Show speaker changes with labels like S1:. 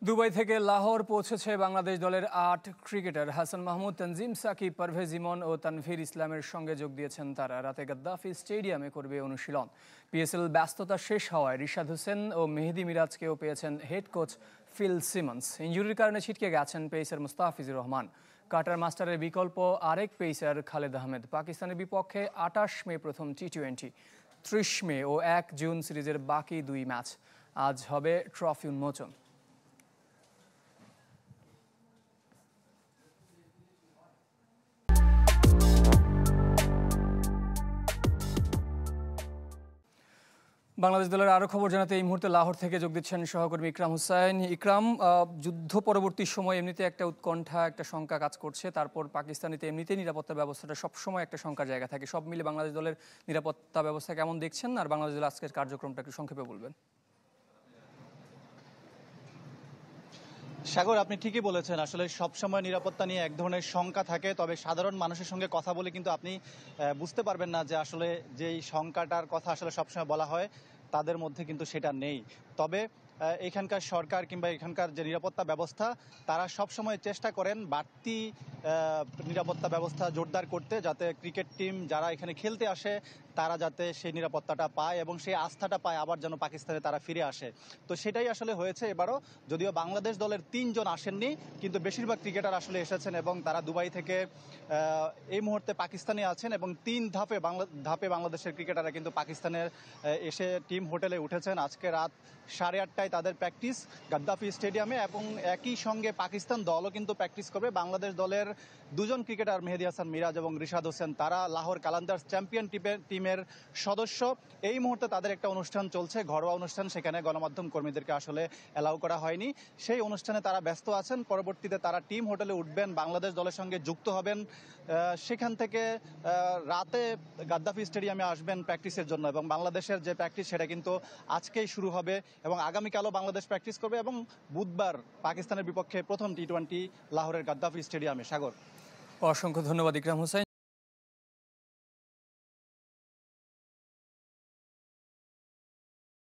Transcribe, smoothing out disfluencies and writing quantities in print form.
S1: Dubai থেকে লাহোর পৌঁছেছে বাংলাদেশ দলের ৮ ক্রিকেটার। হাসান মাহমুদ, তানজিম সাকিব, পারভেজ ইমন ও তানভীর ইসলামের সঙ্গে যোগ দিয়েছেন তারা। রাতে গাদ্দাফি স্টেডিয়ামে করবে অনুশীলন। পিএসএল ব্যস্ততা শেষ হওয়ায় রিশাদ হোসেন ও মেহেদী মিরাজকেও পেয়েছেন হেড কোচ ফিল সিমন্স। ইনজুরির কারণে ছিটকে গেছেন পেসার মুস্তাফিজুর রহমান। কাটার মাস্টারের বিকল্প আরেক পেসার খালেদ আহমেদ। পাকিস্তানের বিপক্ষে ২৮ মে প্রথম টি-20, ৩০ মে ও ১ জুন সিরিজের বাকি ২ ম্যাচ। আজ হবে ট্রফি উন্মোচন। বাংলাদেশ দলের আরও খবর জানাতে এই মুহূর্তে লাহোর থেকে যোগ দিচ্ছেন সহকর্মী ইকরাম হুসাইন। ইকরাম, যুদ্ধ পরবর্তী সময় এমনিতে একটা উৎকণ্ঠা, একটা শঙ্কা কাজ করছে। তারপর পাকিস্তানিতে এমনিতেই নিরাপত্তা ব্যবস্থাটা সবসময় একটা শঙ্কার জায়গা থাকে। সব মিলে বাংলাদেশ দলের নিরাপত্তা ব্যবস্থা কেমন দেখছেন, আর বাংলাদেশ দলের আজকের কার্যক্রমটা একটু সংক্ষেপে বলবেন?
S2: সাগর, আপনি ঠিকই বলেছেন। আসলে সবসময় নিরাপত্তা নিয়ে এক ধরনের শঙ্কা থাকে, তবে সাধারণ মানুষের সঙ্গে কথা বলে কিন্তু আপনি বুঝতে পারবেন না যে আসলে যেই শঙ্কাটার কথা আসলে সবসময় বলা হয় তাদের মধ্যে কিন্তু সেটা নেই। তবে এখানকার সরকার কিংবা এখানকার যে নিরাপত্তা ব্যবস্থা, তারা সবসময় চেষ্টা করেন বাড়তি নিরাপত্তা ব্যবস্থা জোরদার করতে, যাতে ক্রিকেট টিম যারা এখানে খেলতে আসে তারা যাতে সেই নিরাপত্তাটা পায় এবং সেই আস্থাটা পায় আবার যেন পাকিস্তানে তারা ফিরে আসে। তো সেটাই আসলে হয়েছে এবারও। যদিও বাংলাদেশ দলের ৩ জন আসেননি, কিন্তু বেশিরভাগ ক্রিকেটার আসলে এসেছেন এবং তারা দুবাই থেকে এই মুহূর্তে পাকিস্তানে আছেন এবং ৩ ধাপে বাংলাদেশের ক্রিকেটাররা কিন্তু পাকিস্তানের এসে টিম হোটেলে উঠেছেন। আজকে রাত 8:30টায় তাদের প্র্যাকটিস গাদ্দাফি স্টেডিয়ামে, এবং একই সঙ্গে পাকিস্তান দলও কিন্তু প্র্যাকটিস করবে। বাংলাদেশ দলের ২ জন ক্রিকেটার মেহেদী হাসান মিরাজ এবং রিশাদ হোসেন, তারা লাহোর কালান্দার্স চ্যাম্পিয়ন টিমের সদস্য। এই মুহূর্তে তাদের একটা অনুষ্ঠান চলছে, ঘরোয়া অনুষ্ঠান, সেখানে গণমাধ্যম কর্মীদেরকে আসলে অ্যালাউ করা হয়নি। সেই অনুষ্ঠানে তারা ব্যস্ত আছেন। পরবর্তীতে তারা টিম হোটেলে উঠবেন, বাংলাদেশ দলের সঙ্গে যুক্ত হবেন। সেখান থেকে রাতে গাদ্দাফি স্টেডিয়ামে আসবেন প্র্যাকটিসের জন্য, এবং বাংলাদেশের যে প্র্যাকটিস সেটা কিন্তু আজকেই শুরু হবে এবং আগামীকালও বাংলাদেশ প্র্যাকটিস করবে, এবং বুধবার পাকিস্তানের বিপক্ষে প্রথম টি-20 লাহোরের গাদ্দাফি স্টেডিয়ামে। সাগর,
S1: অসংখ্য ধন্যবাদ ইকরাম হুসাইন।